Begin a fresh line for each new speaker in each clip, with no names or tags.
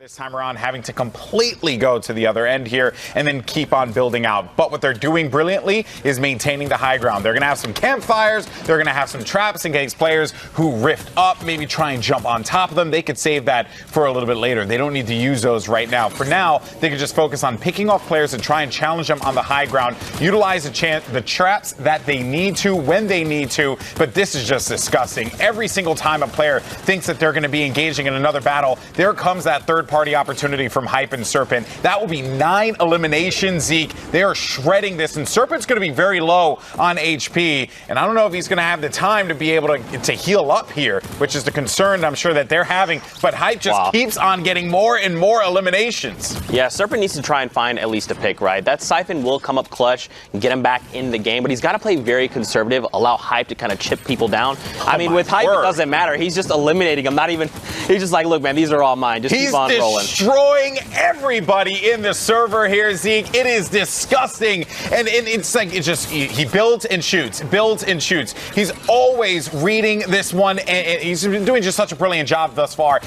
This time around, having to completely go to the other end here and then keep on building out. But what they're doing brilliantly is maintaining the high ground. They're going to have some campfires. They're going to have some traps in case players who rift up maybe try and jump on top of them. They could save that for a little bit later. They don't need to use those right now. For now, they can just focus on picking off players and try and challenge them on the high ground. Utilize the traps that they need to when they need to. But this is just disgusting. Every single time a player thinks that they're going to be engaging in another battle, there comes that third-party opportunity from Hype and Serpent. That will be 9 eliminations, Zeke. They are shredding this, and Serpent's going to be very low on HP, and I don't know if he's going to have the time to be able to heal up here, which is the concern I'm sure that they're having, but Hype just keeps on getting more and more eliminations.
Yeah, Serpent needs to try and find at least a pick, right? That Siphon will come up clutch and get him back in the game, but he's got to play very conservative, allow Hype to kind of chip people down. I mean, with Hype, it doesn't matter. He's just eliminating them, he's just like, look, man, these are all mine. Just keep on rolling.
Destroying everybody in the server here, Zeke. It is disgusting. And it's like, he builds and shoots, builds and shoots. He's always reading this one, and he's been doing just such a brilliant job thus far.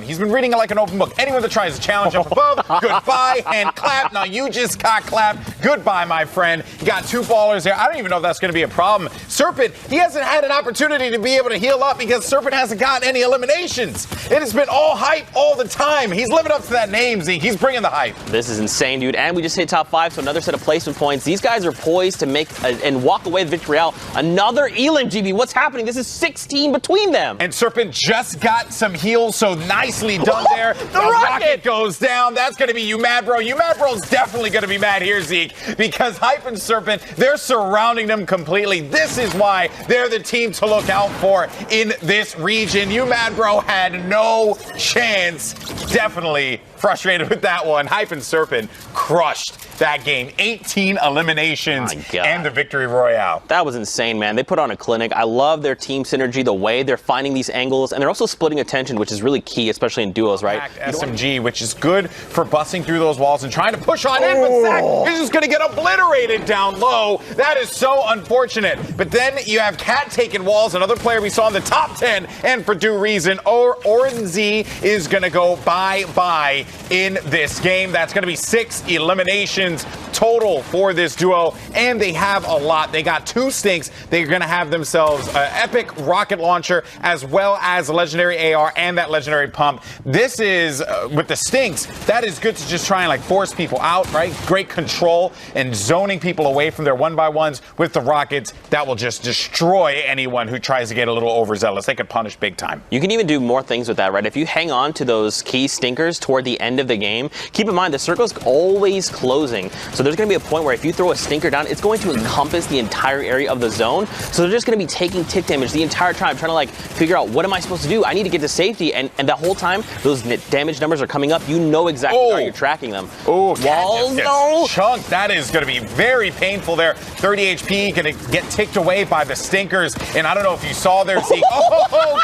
He's been reading it like an open book. Anyone that tries to challenge up above, goodbye, and clap. Now you just got clapped. Goodbye, my friend. You got 2 ballers there. I don't even know if that's going to be a problem. Serpent, he hasn't had an opportunity to be able to heal up because Serpent hasn't gotten any eliminations. It has been all Hype all the time. He's living up to that name, Zeke. He's bringing the hype.
This is insane, dude. And we just hit top 5, so another set of placement points. These guys are poised to make and walk away with victory out. Another Elam, GB. What's happening? This is 16 between them.
And Serpent just got some heals, so nicely done there.
The rocket
goes down. That's going to be you mad, bro. You mad, bro's definitely going to be mad here, Zeke, because Hype and Serpent, they're surrounding them completely. This is why they're the team to look out for in this region. You mad, bro had no chance. Definitely frustrated with that one. Hype and Serpent crushed that game. 18 eliminations and the victory royale.
That was insane, man. They put on a clinic. I love their team synergy, the way they're finding these angles, and they're also splitting attention, which is really key, especially in duos, right?
SMG, which is good for busting through those walls and trying to push on in, but Zach is just going to get obliterated down low. That is so unfortunate. But then you have Cat taking walls, another player we saw in the top 10, and for due reason. Orenz is going to go bye-bye in this game. That's going to be 6 eliminations total for this duo, and they have a lot. They got 2 stinks. They're going to have themselves an epic rocket launcher as well as a legendary AR and that legendary pump. This is, with the stinks, that is good to just try and force people out, right? Great control and zoning people away from their 1x1s. With the rockets, that will just destroy anyone who tries to get a little overzealous. They could punish big time.
You can even do more things with that, right? If you hang on to those key stinkers toward the end of the game, keep in mind the circle's always closing. So there's going to be a point where if you throw a stinker down, it's going to encompass the entire area of the zone. So they're just going to be taking tick damage the entire time, trying to figure out what am I supposed to do? I need to get to safety. And the whole time those damage numbers are coming up, you know exactly how you're tracking them.
Oh,
walls, no.
Chunk. That is going to be very painful there. 30 HP, going to get ticked away by the stinkers. And I don't know if you saw there, Zeke.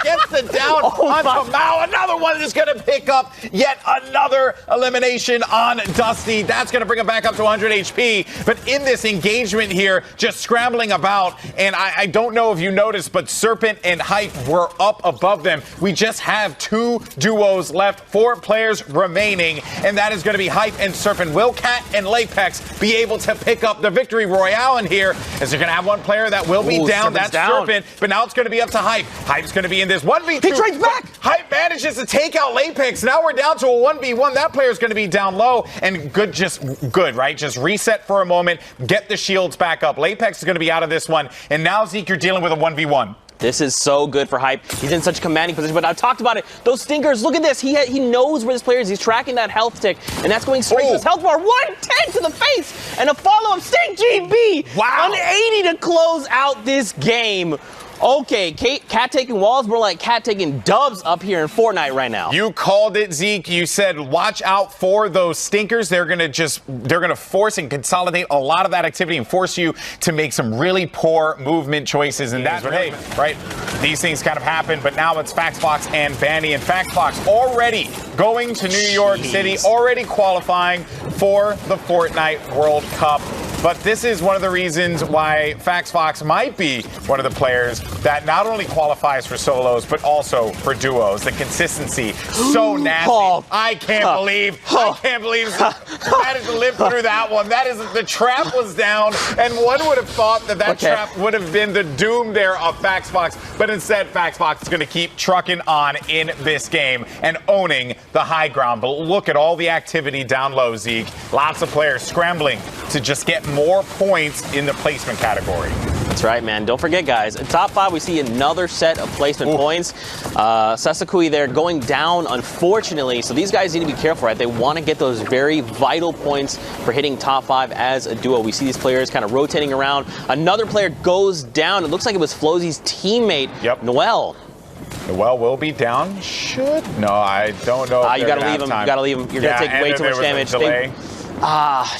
Gets the down onto Mao. Another one is going to pick up yet another elimination on Dusty. That's going to bring him back up to 100 HP. But in this engagement here, just scrambling about, and I don't know if you noticed, but Serpent and Hype were up above them. We just have 2 duos left, 4 players remaining, and that is going to be Hype and Serpent. Will Cat and Lapex be able to pick up the victory royale in here? As they're going to have one player that will be down. That's Serpent, but now it's going to be up to Hype. Hype's going to be in this 1v2.
He trades back.
Hype manages to take out Lapex. Now we're down to a 1v1. That player's going to be down low, and good, right? Just reset for a moment, get the shields back up. Lapex is going to be out of this one, and now, Zeke, you're dealing with a 1v1.
This is so good for Hype. He's in such a commanding position, but I've talked about it. Those stinkers, look at this. He knows where this player is. He's tracking that health tick, and that's going straight to his health bar. 110 to the face, and a follow-up stink GB.
Wow.
180 to close out this game. Okay, Cat taking walls, more like Cat taking dubs up here in Fortnite right now.
You called it, Zeke. You said watch out for those stinkers. They're gonna force and consolidate a lot of that activity and force you to make some really poor movement choices. And that's right. These things kind of happen, but now it's Faxbox and Banny, and Faxbox already going to New York City, already qualifying for the Fortnite World Cup. but this is one of the reasons why FaxFox might be one of the players that not only qualifies for solos, but also for duos. The consistency, so nasty. I can't believe managed to live through that one. That is, the trap was down, and one would have thought that trap would have been the doom there of FaxFox, but instead FaxFox is going to keep trucking on in this game and owning the high ground. But look at all the activity down low, Zeke. Lots of players scrambling to just get more points in the placement category.
That's right, man. Don't forget, guys. In top 5, we see another set of placement points. Sasakui there going down, unfortunately. So these guys need to be careful, right? They want to get those very vital points for hitting top 5 as a duo. We see these players kind of rotating around. Another player goes down. It looks like it was Flozy's teammate, Noel.
Noel will be down. No, I don't know.
You gotta leave him. You gotta leave him. You're gonna take way too much damage.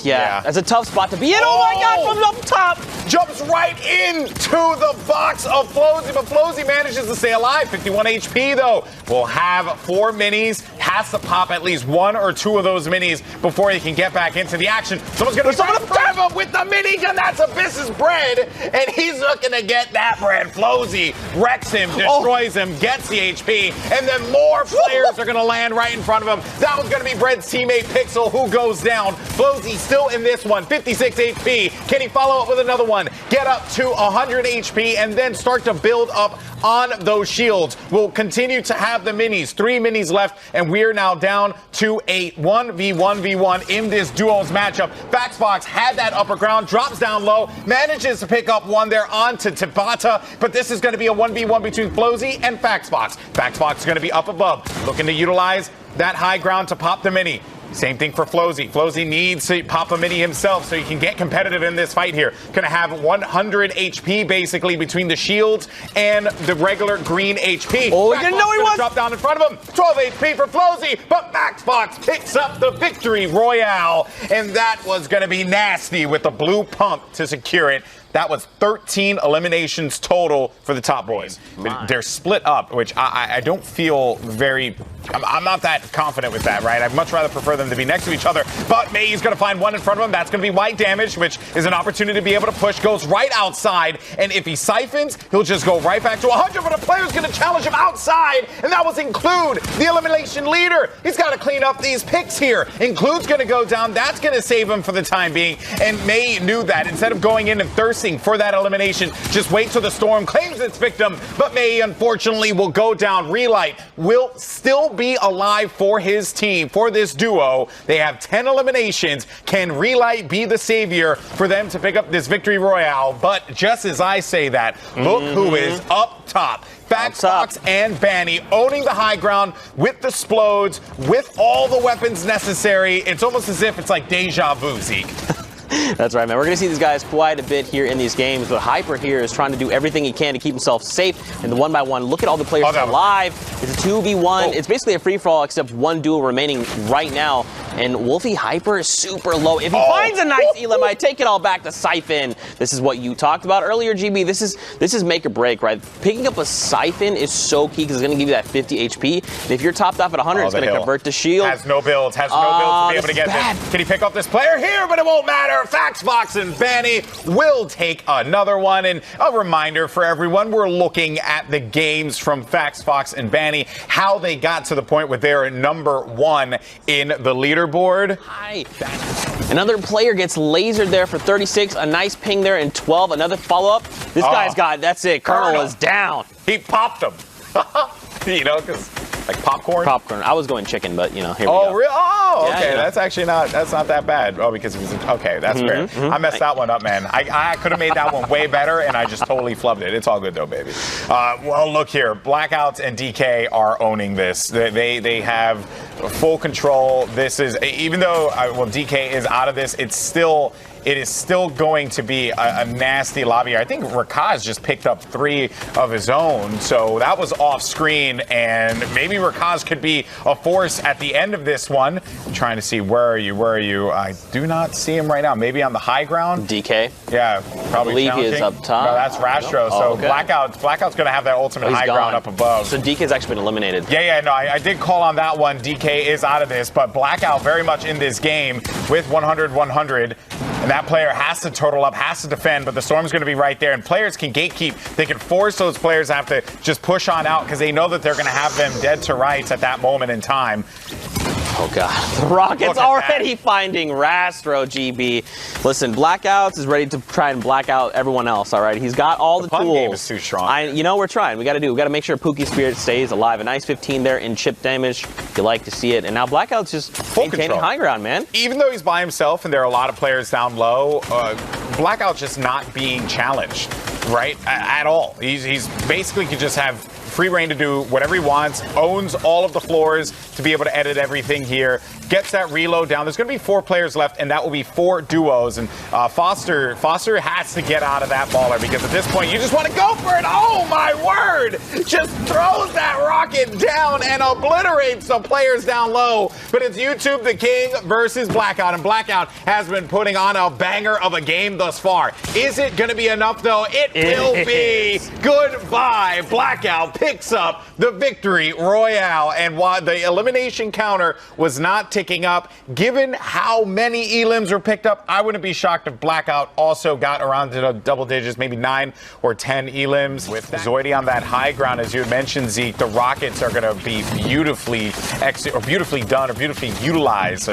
That's a tough spot to be in. Oh my God, from up top.
Jumps right into the box of Flozy, but Flozy manages to stay alive. 51 HP though. Will have 4 minis. Has to pop at least 1 or 2 of those minis before he can get back into the action. Someone's going to grab him with the minigun. That's Abyss's bread, and he's looking to get that bread. Flozy wrecks him, destroys him, gets the HP, and then more players are going to land right in front of him. That was going to be Bread's teammate Pixel, who goes down. Flozy still in this one, 56 HP. Can he follow up with another one? Get up to 100 HP and then start to build up on those shields. We'll continue to have the minis. 3 minis left, and we're now down to a 1v1v1 in this duos matchup. FaxFox had that upper ground, drops down low, manages to pick up one there onto Tabata, but this is going to be a 1v1 between Flozy and FaxFox. FaxFox is going to be up above, looking to utilize that high ground to pop the mini. Same thing for Flozy. Flozy needs to pop a mini himself so he can get competitive in this fight here. Gonna have 100 HP basically between the shields and the regular green HP.
Oh, he didn't know he was.
Drop down in front of him. 12 HP for Flozy, but FaxFox picks up the victory royale, and that was gonna be nasty with the blue pump to secure it. That was 13 eliminations total for the top boys. They're split up, which I don't feel very... I'm not that confident with that, right? I'd much rather prefer them to be next to each other. But May's going to find one in front of him. That's going to be white damage, which is an opportunity to be able to push. Goes right outside. And if he siphons, he'll just go right back to 100. But a player's going to challenge him outside. And that was Include, the elimination leader. He's got to clean up these picks here. Include's going to go down. That's going to save him for the time being. And May knew that. Instead of going in and thirsting for that elimination, just wait till the storm claims its victim. But May, unfortunately, will go down. Relight will still be alive for his team, for this duo. They have 10 eliminations. Can Relight be the savior for them to pick up this victory royale? But just as I say that, look who is up top. FaxFox and Banny owning the high ground with the Splodes, with all the weapons necessary. It's almost as if it's like deja vu, Zeke.
That's right, man. We're going to see these guys quite a bit here in these games, but Hyper here is trying to do everything he can to keep himself safe in the 1x1. Look at all the players alive. It's a 2v1. It's basically a free-for-all except one duel remaining right now, and Wolfie Hyper is super low. If he finds a nice Elim, I take it all back to Siphon. This is what you talked about earlier, GB. This is make or break, right? Picking up a Siphon is so key because it's going to give you that 50 HP. And if you're topped off at 100, it's going to convert to shield.
Has no builds to be able to get this. Can he pick up this player here? But it won't matter. FaxFox and Banny will take another one. And a reminder for everyone, we're looking at the games from FaxFox and Banny, how they got to the point where they're number 1 in the leaderboard.
Another player gets lasered there for 36. A nice ping there in 12. Another follow-up. This guy's got, that's it. Colonel is down.
He popped him. You know, because like popcorn?
Popcorn. I was going chicken, but, you know, here we go.
Really? Oh, okay.
Yeah.
That's actually not that bad. Oh, because it was, okay, that's fair. I messed that one up, man. I could have made that one way better, and I just totally flubbed it. It's all good, though, baby. Well, look here. Blackouts and DK are owning this. They have full control. This is, even though, DK is out of this, it is still going to be a nasty lobby. I think Rakaz just picked up 3 of his own, so that was off screen, and maybe Rakaz could be a force at the end of this one. I'm trying to see, where are you? I do not see him right now. Maybe on the high ground?
DK?
Yeah, probably.
I believe he is up top.
No, that's Rastro, so Blackout's going to have that ultimate high ground up above.
So DK's actually been eliminated.
Yeah, no, I did call on that one. DK is out of this, but Blackout very much in this game with 100-100. And that player has to total up, has to defend, but the Storm's going to be right there. And players can gatekeep. They can force those players to have to just push on out because they know that they're going to have them dead to rights at that moment in time.
Oh, God. The Rockets already finding Rastro, GB. Listen, Blackouts is ready to try and black out everyone else, all right? He's got all the tools.
Game is too strong.
You know, we're trying. We got to make sure Pookie Spirit stays alive. A nice 15 there in chip damage. You like to see it. And now Blackout's just maintaining high ground, man.
Even though he's by himself and there are a lot of players down low, Blackout's just not being challenged, right? At all. He's basically could just have free reign to do whatever he wants, owns all of the floors to be able to edit everything here, gets that reload down. There's going to be 4 players left, and that will be 4 duos. And Foster has to get out of that baller because at this point, you just want to go for it. Oh, my word! Just throws that rocket down and obliterates the players down low. But it's YouTube the King versus Blackout, and Blackout has been putting on a banger of a game thus far. Is it going to be enough, though? It will be. Goodbye, Blackout picks up the victory royale, and while the elimination counter was not ticking up, given how many elims were picked up, I wouldn't be shocked if Blackout also got around to the double digits, maybe 9 or 10 elims. With Zoidy on that high ground, as you had mentioned, Zeke, the Rockets are going to be beautifully utilized,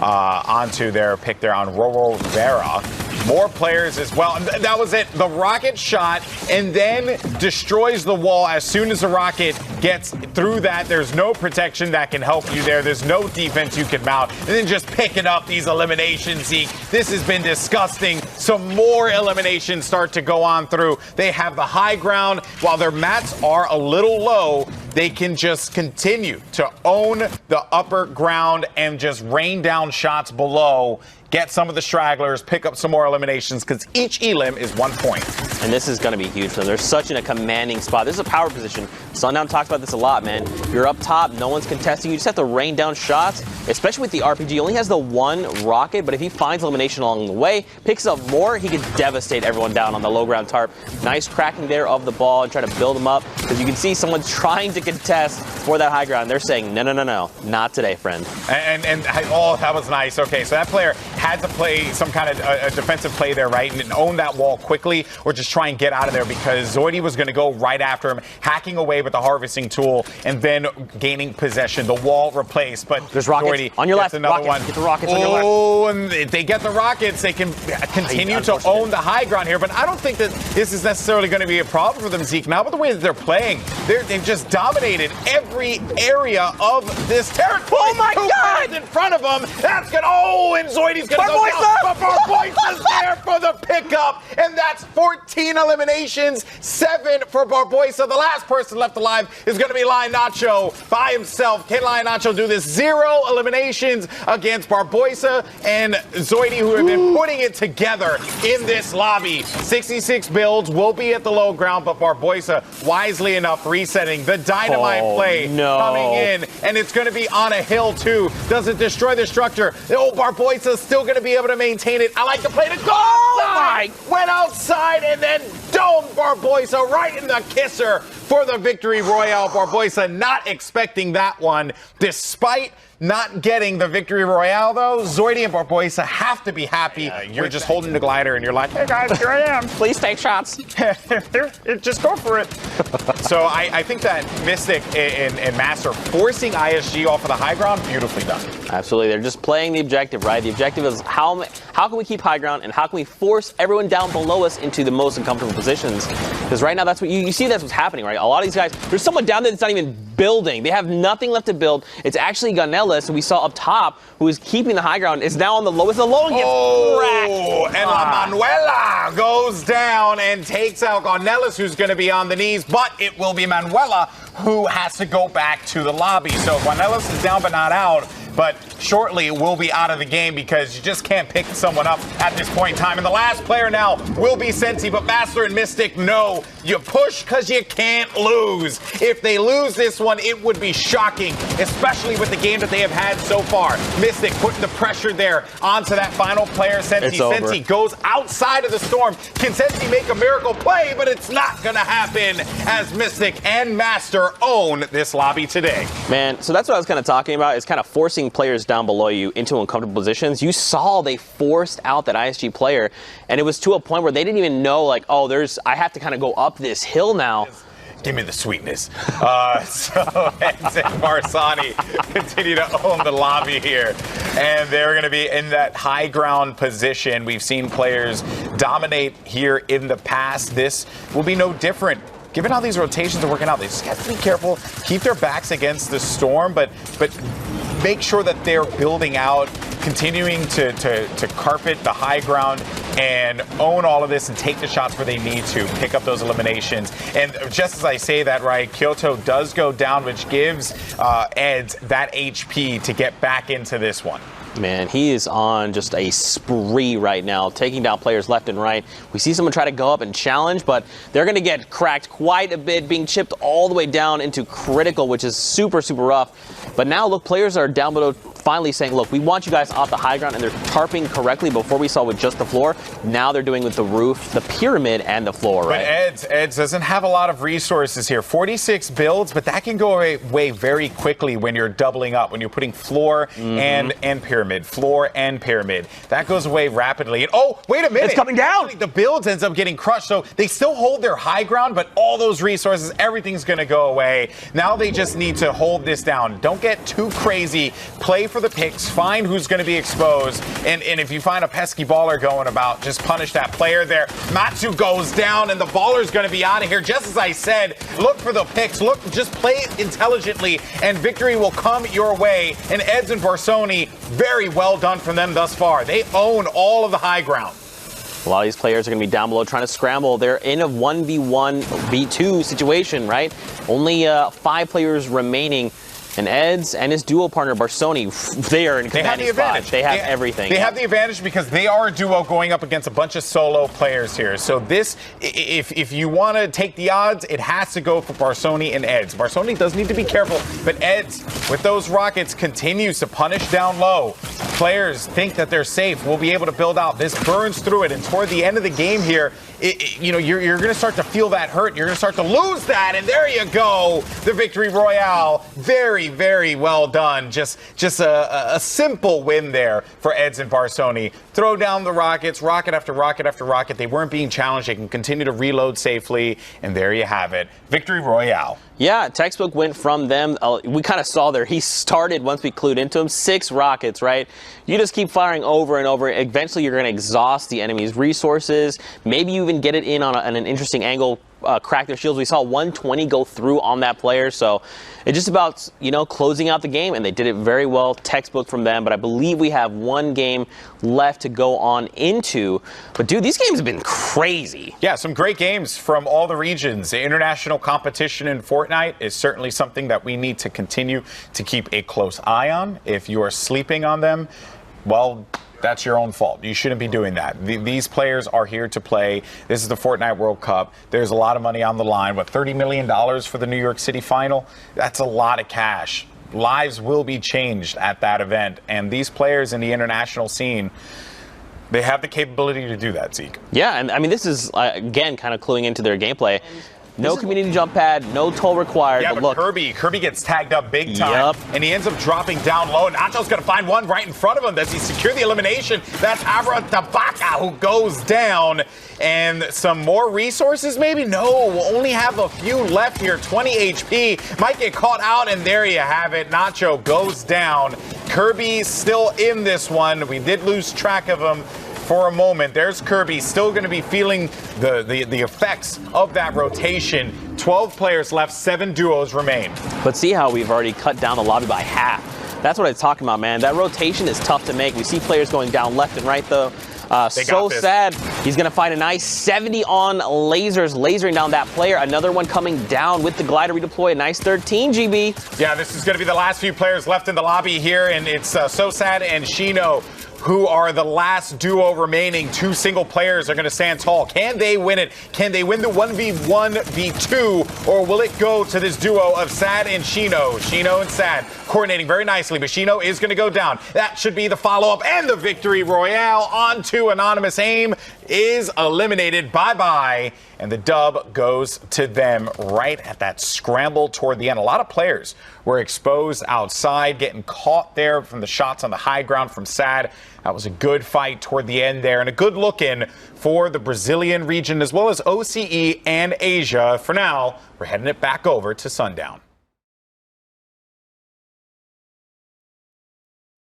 onto their pick there on Rivera. More players as well. And that was it. The rocket shot and then destroys the wall as soon as the rocket gets through that. There's no protection that can help you there. There's no defense you can mount. And then just picking up these eliminations, Zeke. This has been disgusting. Some more eliminations start to go on through. They have the high ground. While their mats are a little low, they can just continue to own the upper ground and just rain down shots below. Get some of the stragglers, pick up some more eliminations, because each elim is 1 point.
And this is going to be huge for them. They're such in a commanding spot. This is a power position. Sundown talks about this a lot, man. You're up top, no one's contesting. You just have to rain down shots, especially with the RPG. He only has the 1 rocket, but if he finds elimination along the way, picks up more, he can devastate everyone down on the low ground tarp. Nice cracking there of the ball and try to build them up, because you can see someone trying to contest for that high ground. They're saying, no, not today, friend.
And oh, that was nice. Okay, so that player had to play some kind of a defensive play there, right, and own that wall quickly, or just try and get out of there, because Zoidy was going to go right after him, hacking away with the harvesting tool, and then gaining possession. The wall replaced, but
there's rockets
Zoidy
on your left.
Another
rockets.
one.
Get the rockets on your left.
Oh, and if they get the rockets, they can continue to own the high ground here. But I don't think that this is necessarily going to be a problem for them, Zeke. Now, with the way that they're playing, they've just dominated every area of this territory.
Oh my God!
In front of them, that's gonna. Oh, and Zoidy's gonna go down. But Barboisa's there for the pickup, and that's 14 eliminations, 7 for Barboisa. The last person left alive is going to be Lion Nacho by himself. Can Lion Nacho do this? 0 eliminations against Barboisa and Zoidy, who have been putting it together in this lobby. 66 builds will be at the low ground, but Barboisa, wisely enough, resetting the dynamite play coming in, and it's going to be on a hill too. Does it destroy the structure? Oh, Barboisa's still going to be able to maintain it. I like the play to go outside. Went outside and then domed Barboisa right in the kisser for the victory royale. Barboisa not expecting that one, despite not getting the victory royale, though. Zoidy and Barboisa have to be happy. You're just holding the glider and you're like, hey guys, here I am.
Please take shots.
Just go for it. So I think that Mystic and Master forcing ISG off of the high ground, beautifully done.
Absolutely. They're just playing the objective, right? The objective is how can we keep high ground and how can we force everyone down below us into the most uncomfortable positions? Because right now, that's what you see, that's what's happening, right? A lot of these guys, there's someone down there that's not even building. They have nothing left to build. It's actually Gunellis, who we saw up top, who is keeping the high ground, is now on the lowest. The low gets cracked.
And La Manuela goes down and takes out Gunellis, who's going to be on the knees, but it will be Manuela who has to go back to the lobby. So Gunellis is down but not out, but shortly will be out of the game because you just can't pick someone up at this point in time. And the last player now will be Sensi, but Master and Mystic, no. You push because you can't lose. If they lose this one, it would be shocking, especially with the game that they have had so far. Mystic putting the pressure there onto that final player, Sensi. Sensi goes outside of the storm. Can Sensi make a miracle play? But it's not going to happen as Mystic and Master own this lobby today.
Man, so that's what I was kind of talking about, is kind of forcing forcing players down below you into uncomfortable positions, you saw they forced out that ISG player, and it was to a point where they didn't even know, like, oh, I have to kind of go up this hill now.
Give me the sweetness. So Eds and Barsani continue to own the lobby here. And they're going to be in that high ground position. We've seen players dominate here in the past. This will be no different. Given how these rotations are working out, they just have to be careful, keep their backs against the storm, but make sure that they're building out, continuing to carpet the high ground and own all of this and take the shots where they need to, pick up those eliminations. And just as I say that, right, Kyoto does go down, which gives Eds that HP to get back into this one.
Man, he is on just a spree right now, taking down players left and right. We see someone try to go up and challenge, but they're going to get cracked quite a bit, being chipped all the way down into critical, which is super, super rough. But now, look, players are down below finally saying, look, we want you guys off the high ground, and they're tarping correctly. Before we saw with just the floor, now they're doing with the roof, the pyramid, and the floor, right?
But Eds doesn't have a lot of resources here. 46 builds, but that can go away very quickly when you're doubling up, when you're putting floor and pyramid, floor and pyramid. That goes away rapidly. And oh, wait a minute.
It's coming down.
The builds ends up getting crushed, so they still hold their high ground, but all those resources, everything's going to go away. Now they just need to hold this down. Don't get too crazy. Play for the picks. Find who's going to be exposed. And if you find a pesky baller going about, just punish that player there. Matsu goes down, and the baller's going to be out of here. Just as I said, look for the picks. Look, just play intelligently, and victory will come your way. And Eds and Barsoni, very well done from them thus far. They own all of the high ground.
A lot of these players are going to be down below trying to scramble. They're in a 1v1, v2 situation, right? Only 5 players remaining. And Eds and his duo partner, Barsoni, they are in commanding spot. They have everything.
They have the advantage because they are a duo going up against a bunch of solo players here. So this, if you want to take the odds, it has to go for Barsoni and Eds. Barsoni does need to be careful, but Eds, with those rockets, continues to punish down low. Players think that they're safe. We'll be able to build out. This burns through it, and toward the end of the game here, you're going to start to feel that hurt. You're going to start to lose that, and there you go. The victory royale. Very, very well done. Just a simple win there for Eds and Barsoni. Throw down the rockets, rocket after rocket after rocket. They weren't being challenged. They can continue to reload safely, and there you have it. Victory royale.
Yeah, textbook went from them. We kind of saw there. He started, once we clued into him, 6 rockets, right? You just keep firing over and over. Eventually, you're going to exhaust the enemy's resources. Maybe you even get it in on an interesting angle, crack their shields. We saw 120 go through on that player. So it's just about, closing out the game, and they did it very well. Textbook from them. But I believe we have 1 game left to go on into. But, dude, these games have been crazy.
Yeah, some great games from all the regions. The international competition in Fortnite is certainly something that we need to continue to keep a close eye on. If you are sleeping on them, well, that's your own fault. You shouldn't be doing that. These players are here to play. This is the Fortnite World Cup. There's a lot of money on the line. What, $30 million for the New York City final? That's a lot of cash. Lives will be changed at that event. And these players in the international scene, they have the capability to do that, Zeke.
Yeah, and I mean, this is, again, kind of cluing into their gameplay. No community jump pad, no toll required.
Yeah, but
look,
Kirby gets tagged up big time, and he ends up dropping down low. Nacho's going to find one right in front of him. Does he secure the elimination? That's Abra Tabaka who goes down. And some more resources, maybe? No, we'll only have a few left here. 20 HP. Might get caught out, and there you have it. Nacho goes down. Kirby's still in this one. We did lose track of him for a moment. There's Kirby, still going to be feeling the effects of that rotation. 12 players left, 7 duos remain.
But see how we've already cut down the lobby by half. That's what I'm talking about, man. That rotation is tough to make. We see players going down left and right, though. So sad. He's going to find a nice 70 on lasers, lasering down that player. Another one coming down with the glider redeploy. A nice 13 GB.
Yeah, this is going to be the last few players left in the lobby here, and it's So Sad and Shino who are the last duo remaining. Two single players are going to stand tall. Can they win it? Can they win the 1v1, v2, or will it go to this duo of Sad and Shino? Shino and Sad coordinating very nicely, but Shino is going to go down. That should be the follow-up and the victory. Royale onto Anonymous Aim is eliminated. Bye-bye. And the dub goes to them right at that scramble toward the end. A lot of players were exposed outside, getting caught there from the shots on the high ground from Sad. That was a good fight toward the end there, and a good look in for the Brazilian region as well as OCE and Asia. For now, we're heading it back over to Sundown.